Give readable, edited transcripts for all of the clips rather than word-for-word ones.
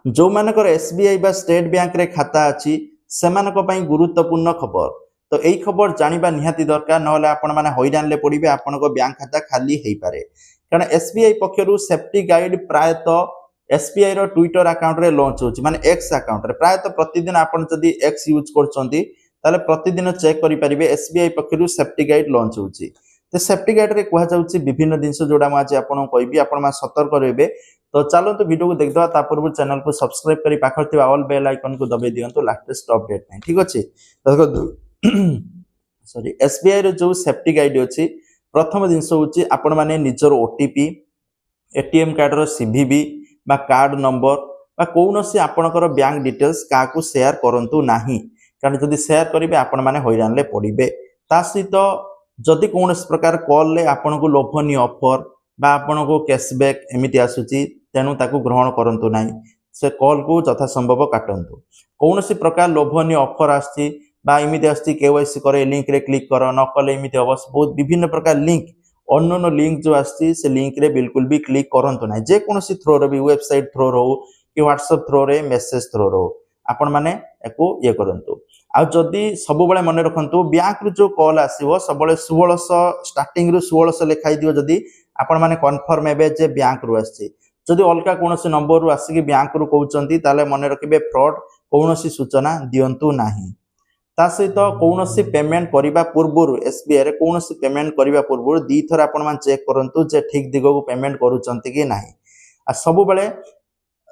जो मानकर एसबीआई बा स्टेट बैंक रे खाता अच्छी सेमानक पई गुरुत्वपूर्ण खबर। तो यही खबर जानिबा निहाती दरकार नहले आपण माने हैरान ले पड़िबे आपनको बैंक खाता खाली हेई पारे। कारण एसबीआई पक्षरु सेफ्टी गाइड प्रायतः एसबीआई रो ट्विटर अकाउंट रे लॉन्च होची माने एक्स अकाउंट रे प्रायतः प्रतिदिन आपण जदी एक्स यूज करचंती ताले प्रतिदिन चेक करि परिबे एसबीआई पक्षरु सेफ्टी गाइड लॉन्च होची। तो सेफ्टी गाइड रे कहा जाउची विभिन्न जिंस जोडा म आज आपन कहबी आपण मा सतर्क रहबे। तो चलो तो वीडियो को देखदवा ता पूर्व चैनल को सब्सक्राइब करी पाखर थिबा ऑल बेल आइकन को दबे दियंतु लेटेस्ट अपडेट नै ठीक अछि। देखो सॉरी एसबीआई रो जो सेफ्टी गाइड अछि प्रथम जिंस होची आपण माने निजर ओटीपी एटीएम कार्ड रो सीवीवी बा कार्ड नंबर बा कोनोसी आपणकर बैंक डिटेल्स काकू शेयर करंतु नाही। कारण जदि शेयर करिवे आपण माने हैरान ले पड़िबे। ता सहित जदि कौनसी प्रकार कॉल ले आपण को लोभनीय ऑफर बा आपण को कैशबैक एमिति आसुची तेणु ताकू ग्रहण करंतु नाही। से कॉल को यथा संभव काटंतु। कौनसी प्रकार लोभनीय ऑफर आछि बा एमिति आछि केवाईसी करे लिंक रे क्लिक कर न कले एमिति अवश्य बहुत विभिन्न प्रकार लिंक अननोन लिंक जो आछि से लिंक रे बिल्कुल भी क्लिक करंतु नाही। जे कोनसी थ्रो रे भी वेबसाइट थ्रो रो कि व्हाट्सएप थ्रो रे मेसेज थ्रो रो आपण माने एको ये करंतु। आ जदि सब बेले मन रखंतु बैंक रु जो कॉल आसीबो सब बेले 1600 स्टार्टिंग रु 1600 लिखाई दियो जदि आपण माने कन्फर्म हेबे जे बैंक रु आछि। जदि अलका कोनोसी नंबर रु आसी कि बैंक रु कहउचंती ताले मन रखिबे फ्रॉड कोनोसी सूचना दियंतु नाही। ता सहित कोनोसी पेमेंट करिबा पूर्वरु एसबीआई रे कोनोसी पेमेंट करिबा पूर्वरु दी थर आपण मान चेक करंतु जे ठीक दिगो को पेमेंट करूचंती कि नाही। आ सब बेले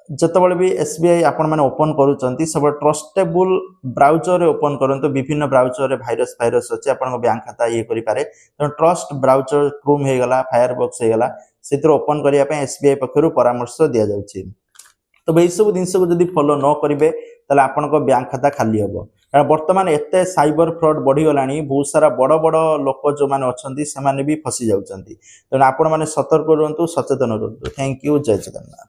जतबले भी एसबीआई आपण माने ओपन करूचंती सब ट्रस्टेबल ब्राउजर रे ओपन करंतु। विभिन्न ब्राउजर रे वायरस अछि आपण बैंक खाता ये करि पारे। तो ट्रस्ट ब्राउजर क्रोम हे गला फायरबॉक्स हे गला सेतिर ओपन करिया पे एसबीआई पक्षरु परामर्श दिया जाउछि। तो बे सब जिंस को जदि फॉलो न करिवे तले आपनको बैंक खाता खाली हबो। कारण वर्तमान एते साइबर फ्रॉड बढ़ी गलानी बहुत सारा बड़ बड़ लोक जो माने अछंती से माने भी फसी जाउचंती। तो आपण माने सतर्क रहंतु सचेतन रहंतु। थैंक यू जय जगन्नाथ।